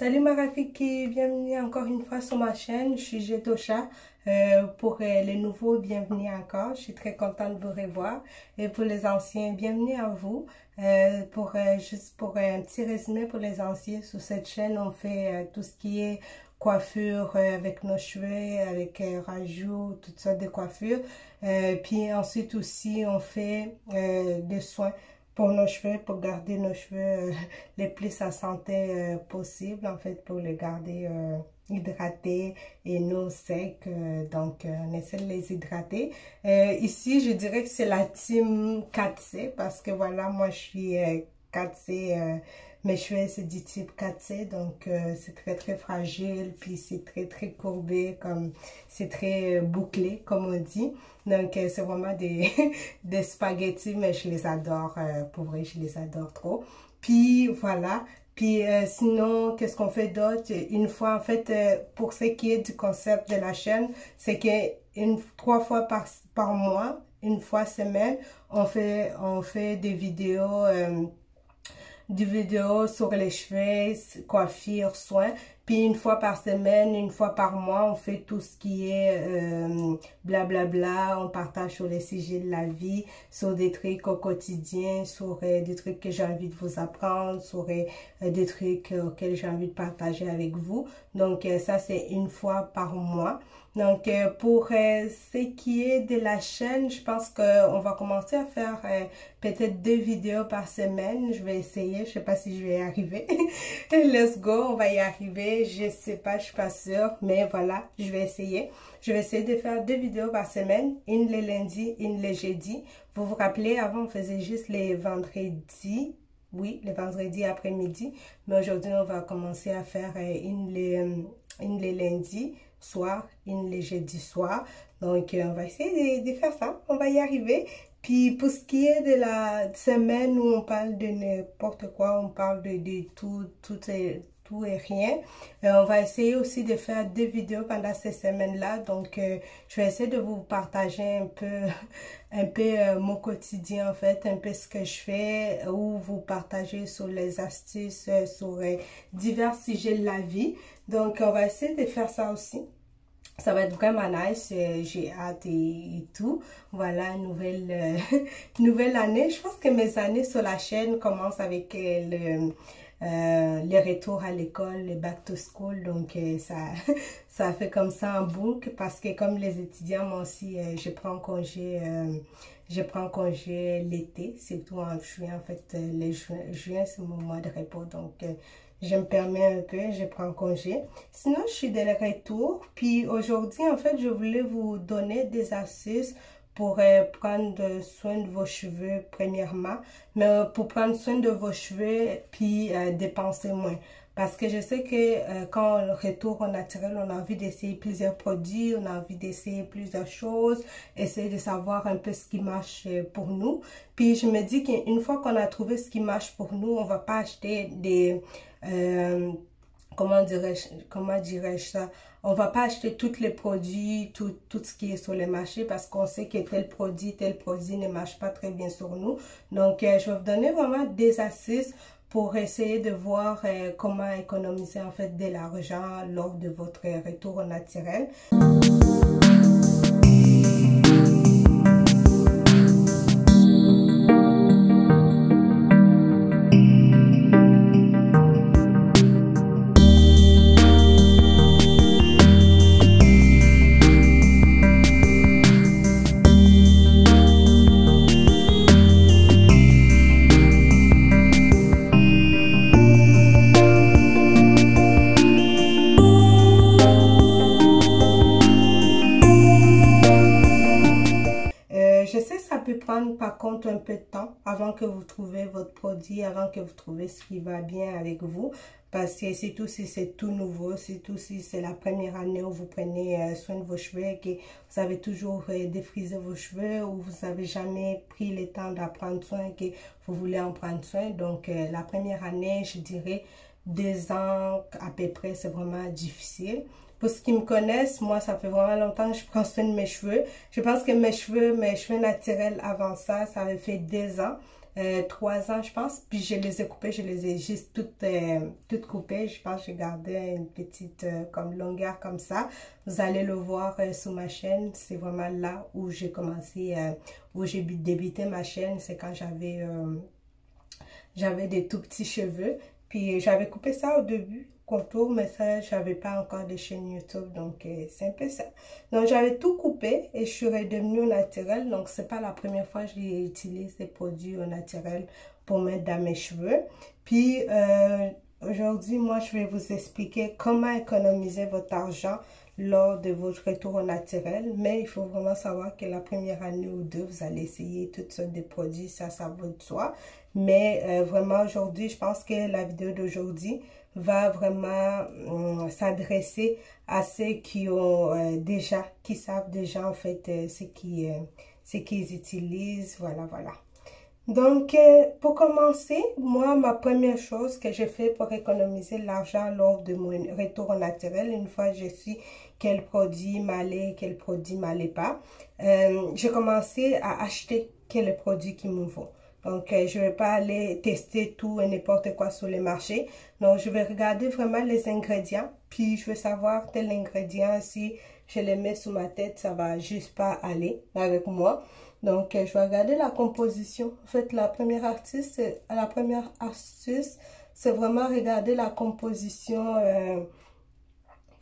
Salut Marafiki, bienvenue encore une fois sur ma chaîne, je suis Jetosha. Pour les nouveaux, bienvenue encore, je suis très contente de vous revoir. Et pour les anciens, bienvenue à vous. Juste pour un petit résumé pour les anciens, sur cette chaîne, on fait tout ce qui est coiffure avec nos cheveux, avec rajout, toutes sortes de coiffures. Puis ensuite aussi, on fait des soins pour nos cheveux, pour garder nos cheveux les plus à santé possible, en fait, pour les garder hydratés et non secs. Donc, on essaie de les hydrater. Ici, je dirais que c'est la team 4C parce que voilà, moi, je suis 4C. Mes cheveux, c'est du type 4C, donc c'est très fragile, puis c'est très courbé, comme c'est très bouclé, comme on dit. Donc, c'est vraiment des spaghettis, mais je les adore, pour vrai, je les adore trop. Puis, voilà. Puis, sinon, qu'est-ce qu'on fait d'autre? Une fois, en fait, pour ce qui est du concept de la chaîne, c'est que 3 fois par mois, une fois semaine, on fait des vidéos sur les cheveux, coiffure, soins. Puis une fois par semaine, une fois par mois, on fait tout ce qui est blablabla. On partage sur les sujets de la vie, sur des trucs au quotidien, sur des trucs que j'ai envie de vous apprendre, sur des trucs auxquels j'ai envie de partager avec vous. Donc ça, c'est une fois par mois. Donc, pour ce qui est de la chaîne, je pense qu'on va commencer à faire peut-être 2 vidéos par semaine. Je vais essayer, je sais pas si je vais y arriver. Let's go, on va y arriver. Je sais pas, je suis pas sûre, mais voilà, je vais essayer. Je vais essayer de faire 2 vidéos par semaine, une le lundi, une le jeudi. Vous vous rappelez, avant, on faisait juste les vendredis. Oui, les vendredis après-midi. Mais aujourd'hui, on va commencer à faire une le lundi soir, une le jeudi soir. Donc, on va essayer de faire ça. On va y arriver. Puis, pour ce qui est de la semaine où on parle de n'importe quoi, on parle de tout et rien. On va essayer aussi de faire 2 vidéos pendant ces semaines-là. Donc, je vais essayer de vous partager un peu mon quotidien, en fait, un peu ce que je fais, ou vous partager sur les astuces, sur divers sujets de la vie. Donc, on va essayer de faire ça aussi. Ça va être vraiment nice, j'ai hâte et tout. Voilà, nouvelle année. Je pense que mes années sur la chaîne commencent avec le retour à l'école, le back to school. Donc, ça fait comme ça en boucle parce que comme les étudiants, moi aussi, je prends congé l'été, c'est tout en juin. En fait, juin, c'est mon mois de repos. Donc, je me permets un peu, je prends congé. Sinon, je suis de retour. Puis aujourd'hui, en fait, je voulais vous donner des astuces pour prendre soin de vos cheveux premièrement. Mais pour prendre soin de vos cheveux, puis dépenser moins. Parce que je sais que quand on retourne au naturel, on a envie d'essayer plusieurs produits, on a envie d'essayer plusieurs choses, essayer de savoir un peu ce qui marche pour nous. Puis je me dis qu'une fois qu'on a trouvé ce qui marche pour nous, on va pas acheter des... comment dirais-je ça? On va pas acheter tous les produits, tout ce qui est sur le marché parce qu'on sait que tel produit ne marche pas très bien sur nous. Donc, je vais vous donner vraiment des astuces pour essayer de voir comment économiser en fait de l'argent lors de votre retour au naturel. Prendre par contre un peu de temps avant que vous trouvez votre produit, avant que vous trouvez ce qui va bien avec vous, parce que surtout si c'est tout nouveau, surtout si c'est la première année où vous prenez soin de vos cheveux et que vous avez toujours défrisé vos cheveux ou vous n'avez jamais pris le temps d'en soin et que vous voulez en prendre soin. Donc la première année, je dirais 2 ans à peu près, c'est vraiment difficile. Pour ceux qui me connaissent, moi, ça fait vraiment longtemps que je prends soin de mes cheveux. Je pense que mes cheveux naturels avant ça, ça avait fait 2 ans. 3 ans, je pense. Puis je les ai coupées, je les ai juste toutes coupées. Je pense que j'ai gardé une petite comme longueur comme ça. Vous allez le voir sur ma chaîne. C'est vraiment là où j'ai commencé, où j'ai débuté ma chaîne. C'est quand j'avais des tout petits cheveux. Puis j'avais coupé ça au début, contour, mais ça, j'avais pas encore de chaîne YouTube. Donc c'est un peu ça. Donc j'avais tout coupé et je suis redevenue au naturel. Donc c'est pas la première fois que j'utilise des produits au naturel pour mettre dans mes cheveux. Puis aujourd'hui, moi, je vais vous expliquer comment économiser votre argent lors de votre retour au naturel. Mais il faut vraiment savoir que la première année ou deux, vous allez essayer toutes sortes de produits, ça va de soi. Mais vraiment aujourd'hui, je pense que la vidéo d'aujourd'hui va vraiment s'adresser à ceux qui ont qui savent déjà en fait ce qu'ils utilisent. Voilà, voilà. Donc, pour commencer, moi, ma première chose que j'ai fait pour économiser l'argent lors de mon retour au naturel, une fois que je suis quel produit m'allait, quel produit m'allait pas, j'ai commencé à acheter quel produit qui me faut. Donc, je ne vais pas aller tester tout et n'importe quoi sur le marché. Donc, je vais regarder vraiment les ingrédients. Puis, je veux savoir tel ingrédient, si je les mets sous ma tête, ça va juste pas aller avec moi. Donc, je vais regarder la composition. En fait, la première astuce, c'est vraiment regarder la composition. Il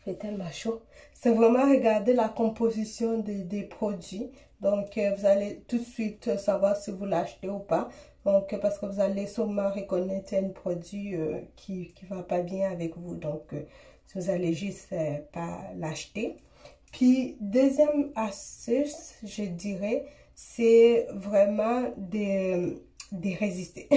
fait tellement chaud. C'est vraiment regarder la composition des produits. Donc, vous allez tout de suite savoir si vous l'achetez ou pas. Donc, parce que vous allez sûrement reconnaître un produit qui ne va pas bien avec vous. Donc, vous allez juste pas l'acheter. Puis, deuxième astuce, je dirais, c'est vraiment de résister.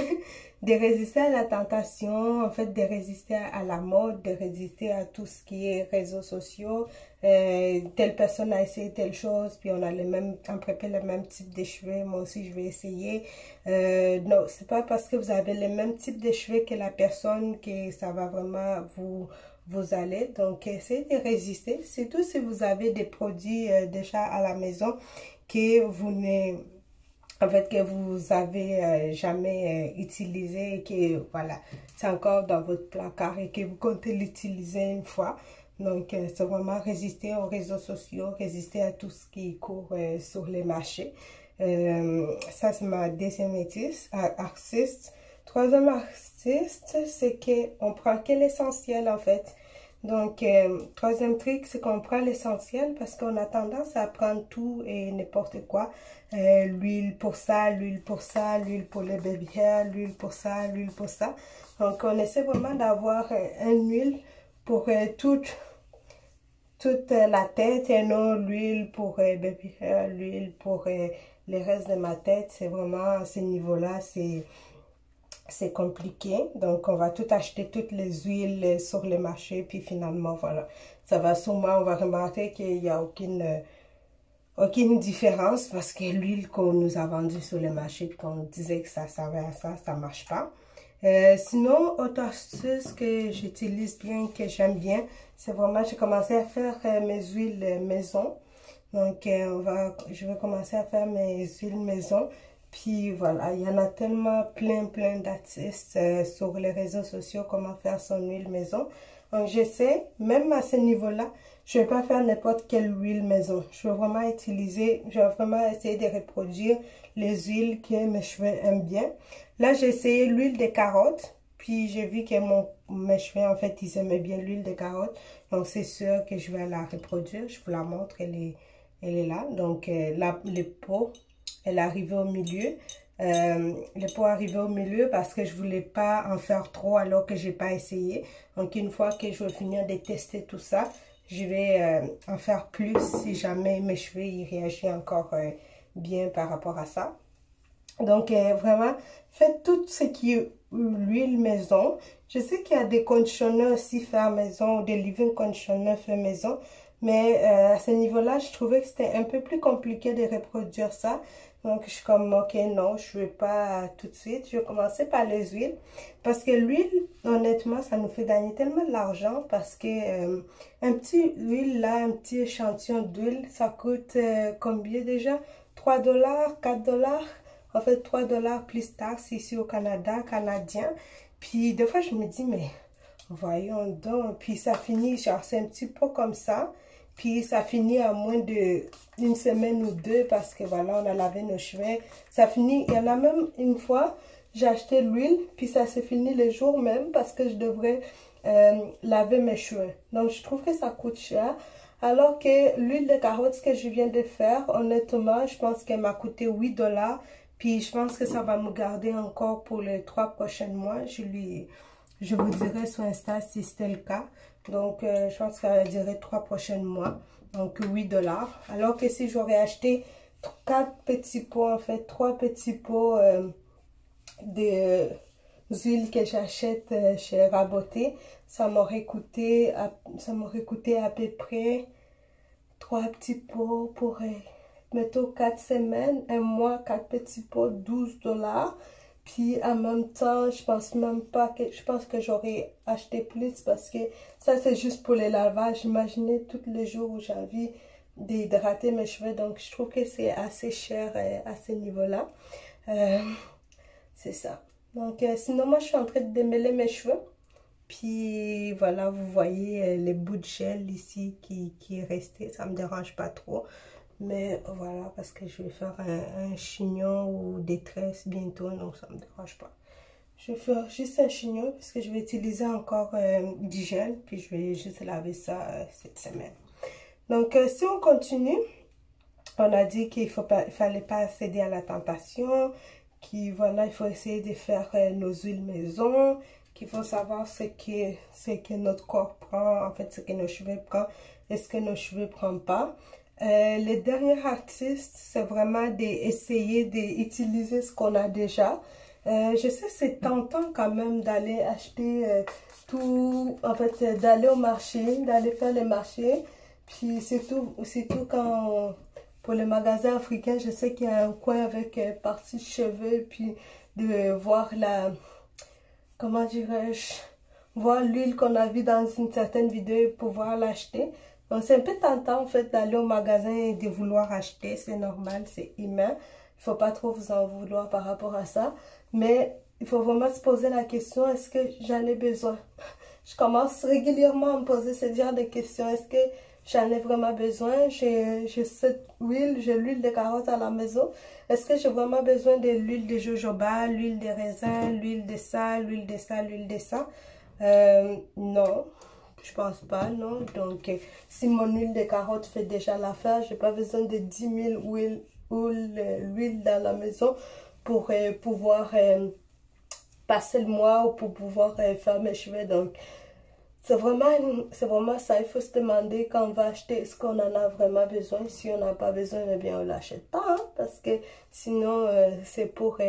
De résister à la tentation, en fait, de résister à la mode, de résister à tout ce qui est réseaux sociaux. Telle personne a essayé telle chose, puis on a à peu près le même type de cheveux, moi aussi je vais essayer. Non, c'est pas parce que vous avez le même type de cheveux que la personne que ça va vraiment vous aller. Donc, essayez de résister, surtout si vous avez des produits déjà à la maison que vous que vous avez jamais utilisé et que voilà, c'est encore dans votre placard et que vous comptez l'utiliser une fois. Donc, c'est vraiment résister aux réseaux sociaux, résister à tout ce qui court sur les marchés. Ça, c'est ma deuxième astuce. Troisième astuce, c'est qu'on prend que l'essentiel en fait. Donc, troisième truc, c'est qu'on prend l'essentiel parce qu'on a tendance à prendre tout et n'importe quoi. L'huile pour ça, l'huile pour ça, l'huile pour les baby hair, l'huile pour ça, l'huile pour ça. Donc, on essaie vraiment d'avoir une huile pour toute la tête et non l'huile pour baby hair, l'huile pour les restes de ma tête. C'est vraiment à ce niveau-là, c'est compliqué. Donc, on va tout acheter, toutes les huiles sur le marché. Puis finalement, voilà. Ça va sûrement, on va remarquer qu'il n'y a aucune différence parce que l'huile qu'on nous a vendue sur le marché, puis qu'on disait que ça servait à ça, ça ne marche pas. Sinon, autre astuce que j'utilise bien, que j'aime bien, c'est vraiment, j'ai commencé à faire mes huiles maison. Donc, je vais commencer à faire mes huiles maison. Puis voilà, il y en a tellement plein d'astuces sur les réseaux sociaux, comment faire son huile maison. Donc j'essaie, même à ce niveau-là, je ne vais pas faire n'importe quelle huile maison. Je vais vraiment essayer de reproduire les huiles que mes cheveux aiment bien. Là, j'ai essayé l'huile de carotte, puis j'ai vu que mes cheveux, en fait, ils aimaient bien l'huile de carotte. Donc c'est sûr que je vais la reproduire. Je vous la montre, elle est là. Donc les peaux. Elle est arrivée au milieu. Le pot est arrivé au milieu parce que je voulais pas en faire trop alors que j'ai pas essayé. Donc, une fois que je vais finir de tester tout ça, je vais en faire plus si jamais mes cheveux ils réagissent encore bien par rapport à ça. Donc, vraiment, faites tout ce qui est l'huile maison. Je sais qu'il y a des conditionneurs aussi fait maison, des leave-in conditionneurs fait maison. Mais à ce niveau-là, je trouvais que c'était un peu plus compliqué de reproduire ça. Donc, je suis comme, ok, non, je ne vais pas tout de suite. Je vais commencer par les huiles. Parce que l'huile, honnêtement, ça nous fait gagner tellement d'argent. Parce que un petit huile, là, un petit échantillon d'huile, ça coûte combien déjà? 3 $, 4 $. En fait, 3 $ plus taxes ici au Canada, canadien. Puis des fois, je me dis, mais voyons donc. Puis ça finit, genre, c'est un petit peu comme ça. Puis ça finit à moins d'une semaine ou deux parce que voilà, on a lavé nos cheveux. Ça finit, il y en a même une fois, j'ai acheté l'huile, puis ça s'est fini le jour même parce que je devrais laver mes cheveux. Donc je trouve que ça coûte cher. Alors que l'huile de carotte que je viens de faire, honnêtement, je pense qu'elle m'a coûté 8 $. Puis je pense que ça va me garder encore pour les 3 prochains mois. Je vous dirai sur Insta si c'était le cas. Donc, je pense que ça va durer 3 prochains mois. Donc, 8 $. Alors que si j'aurais acheté 4 petits pots, en fait, 3 petits pots d'huile que j'achète chez Raboté, ça m'aurait coûté à peu près 3 petits pots pour, mettons, 4 semaines, un mois, 4 petits pots, 12 $. Puis en même temps, je pense même pas que, je pense que j'aurais acheté plus parce que ça c'est juste pour les lavages. Imaginez tous les jours où j'ai envie d'hydrater mes cheveux. Donc je trouve que c'est assez cher à ce niveau-là. C'est ça. Donc sinon moi je suis en train de démêler mes cheveux. Puis voilà, vous voyez les bouts de gel ici qui est resté. Ça me dérange pas trop. Mais voilà, parce que je vais faire un chignon ou des tresses bientôt, donc ça ne me dérange pas. Je vais faire juste un chignon parce que je vais utiliser encore du gel, puis je vais juste laver ça cette semaine. Donc, si on continue, on a dit qu'il fallait pas céder à la tentation, voilà, il faut essayer de faire nos huiles maison, qu'il faut savoir ce que notre corps prend, en fait, ce que nos cheveux prennent et ce que nos cheveux ne prennent pas. Les derniers artistes, c'est vraiment d'essayer d'utiliser ce qu'on a déjà. Je sais c'est tentant quand même d'aller acheter tout, en fait d'aller au marché, d'aller faire les marchés. Puis surtout quand, pour les magasins africains, je sais qu'il y a un coin avec partie cheveux, puis de voir comment dirais-je, voir l'huile qu'on a vue dans une certaine vidéo et pouvoir l'acheter. Donc, c'est un peu tentant, en fait, d'aller au magasin et de vouloir acheter. C'est normal, c'est humain. Il ne faut pas trop vous en vouloir par rapport à ça. Mais il faut vraiment se poser la question, est-ce que j'en ai besoin? Je commence régulièrement à me poser ce genre de questions. Est-ce que j'en ai vraiment besoin? J'ai cette huile, j'ai l'huile de carotte à la maison. Est-ce que j'ai vraiment besoin de l'huile de jojoba, l'huile de raisin, l'huile de ça, l'huile de ça, l'huile de ça? Non. Je pense pas, non. Donc, si mon huile de carotte fait déjà l'affaire, j'ai pas besoin de 10 000 huiles dans la maison pour pouvoir passer le mois ou pour pouvoir faire mes cheveux. Donc, c'est vraiment ça. Il faut se demander quand on va acheter, est-ce qu'on en a vraiment besoin. Si on n'a pas besoin, eh bien, on l'achète pas. Hein, parce que sinon, c'est pour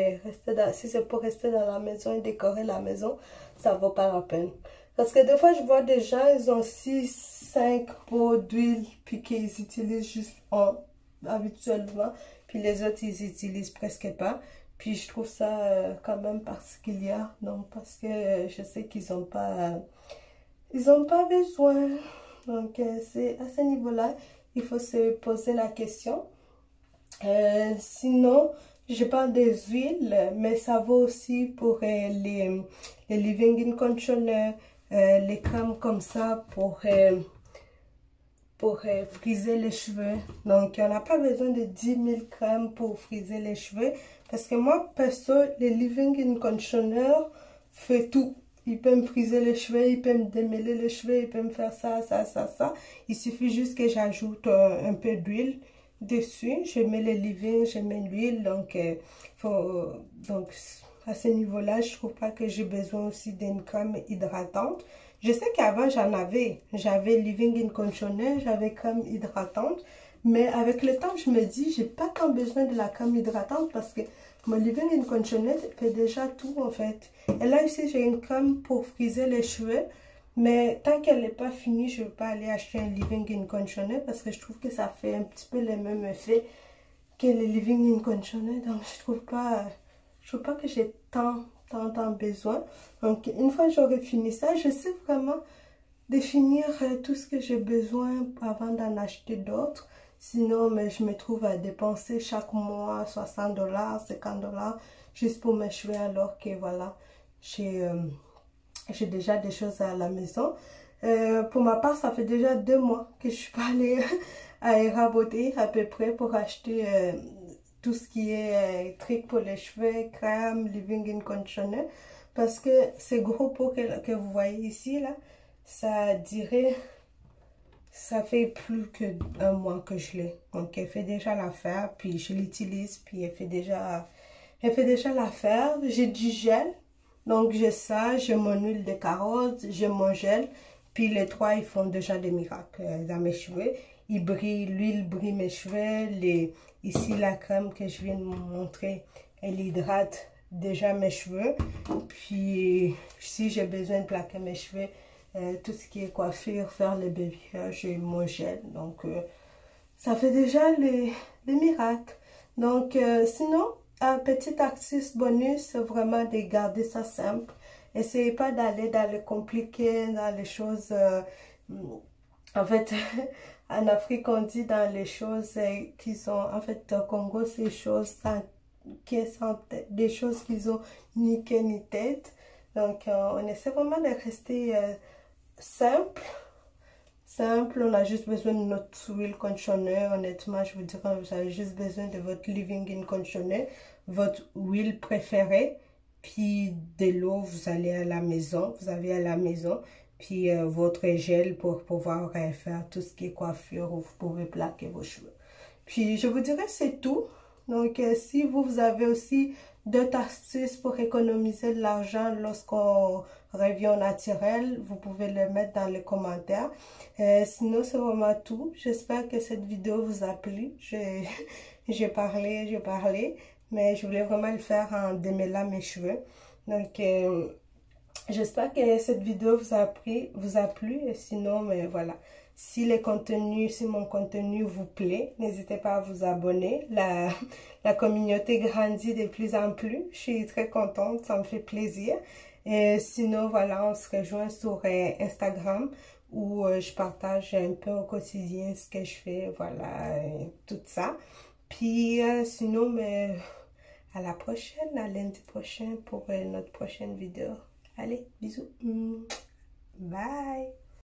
si c'est pour rester dans la maison et décorer la maison, ça vaut pas la peine. Parce que des fois, je vois des gens, ils ont 6-5 pots d'huile, puis qu'ils utilisent juste habituellement, puis les autres, ils utilisent presque pas. Puis je trouve ça quand même particulier, donc parce que je sais qu'ils n'ont pas besoin. Donc, c'est à ce niveau-là, il faut se poser la question. Sinon, je parle des huiles, mais ça vaut aussi pour les leave-in conditioner, les crèmes comme ça pour friser les cheveux. Donc, on n'a pas besoin de 10 000 crèmes pour friser les cheveux. Parce que moi, perso, les leave-in conditioner fait tout. Il peut me friser les cheveux, il peut me démêler les cheveux, il peut me faire ça, ça, ça, ça. Il suffit juste que j'ajoute un peu d'huile dessus. Je mets le leave-in, je mets l'huile. Donc, à ce niveau-là, je trouve pas que j'ai besoin aussi d'une crème hydratante. Je sais qu'avant, j'avais leave-in conditioner, j'avais crème hydratante. Mais avec le temps, je me dis, j'ai pas tant besoin de la crème hydratante parce que mon leave-in conditioner fait déjà tout en fait. Et là ici, j'ai une crème pour friser les cheveux. Mais tant qu'elle n'est pas finie, je ne vais pas aller acheter un leave-in conditioner parce que je trouve que ça fait un petit peu le même effet que le leave-in conditioner. Donc, je trouve pas que j'ai tant besoin. Donc, une fois que j'aurai fini ça, je sais vraiment définir tout ce que j'ai besoin avant d'en acheter d'autres. Sinon, mais je me trouve à dépenser chaque mois 60 $, 50 $ juste pour mes cheveux, alors que voilà, j'ai déjà des choses à la maison. Pour ma part, ça fait déjà 2 mois que je suis pas allée à Era Beauté à peu près pour acheter tout ce qui est truc pour les cheveux, crème, leave-in conditioner. Parce que ces gros pots que vous voyez ici, là, ça dirait, ça fait plus que 1 mois que je l'ai. Donc elle fait déjà l'affaire, puis je l'utilise, puis elle fait déjà l'affaire. J'ai du gel, donc j'ai ça, j'ai mon huile de carotte, j'ai mon gel. Puis les trois, ils font déjà des miracles dans mes cheveux. Ils brillent, l'huile brille mes cheveux. Ici, la crème que je viens de vous montrer, elle hydrate déjà mes cheveux. Puis, si j'ai besoin de plaquer mes cheveux, tout ce qui est coiffure, faire les baby hair, j'ai mon gel. Donc, ça fait déjà les miracles. Donc, sinon, un petit astuce bonus, c'est vraiment de garder ça simple. Essayez pas d'aller dans le compliqué, dans les choses... en fait, en Afrique, on dit dans les choses qui sont... En fait, au Congo, c'est des choses qui ont ni queue ni tête. Donc, on essaie vraiment de rester simple. Simple, on a juste besoin de notre huile conditioner. Honnêtement, je vous dirais, vous avez juste besoin de votre leave-in conditioner, votre huile préférée, puis de l'eau, vous allez à la maison, vous avez à la maison, puis votre gel pour pouvoir faire tout ce qui est coiffure, où vous pouvez plaquer vos cheveux. Puis je vous dirais, c'est tout. Donc, si vous avez aussi d'autres astuces pour économiser de l'argent lorsqu'on revient au naturel, vous pouvez le mettre dans les commentaires. Sinon, c'est vraiment tout. J'espère que cette vidéo vous a plu. J'ai parlé, mais je voulais vraiment le faire en démêlant mes cheveux. Donc, j'espère que cette vidéo vous a plu. Et sinon, mais voilà. Si mon contenu vous plaît, n'hésitez pas à vous abonner. La communauté grandit de plus en plus. Je suis très contente, ça me fait plaisir. Et sinon, voilà, on se rejoint sur Instagram où je partage un peu au quotidien ce que je fais, voilà, tout ça. Puis sinon, mais à la prochaine, à lundi prochain pour notre prochaine vidéo. Allez, bisous. Bye.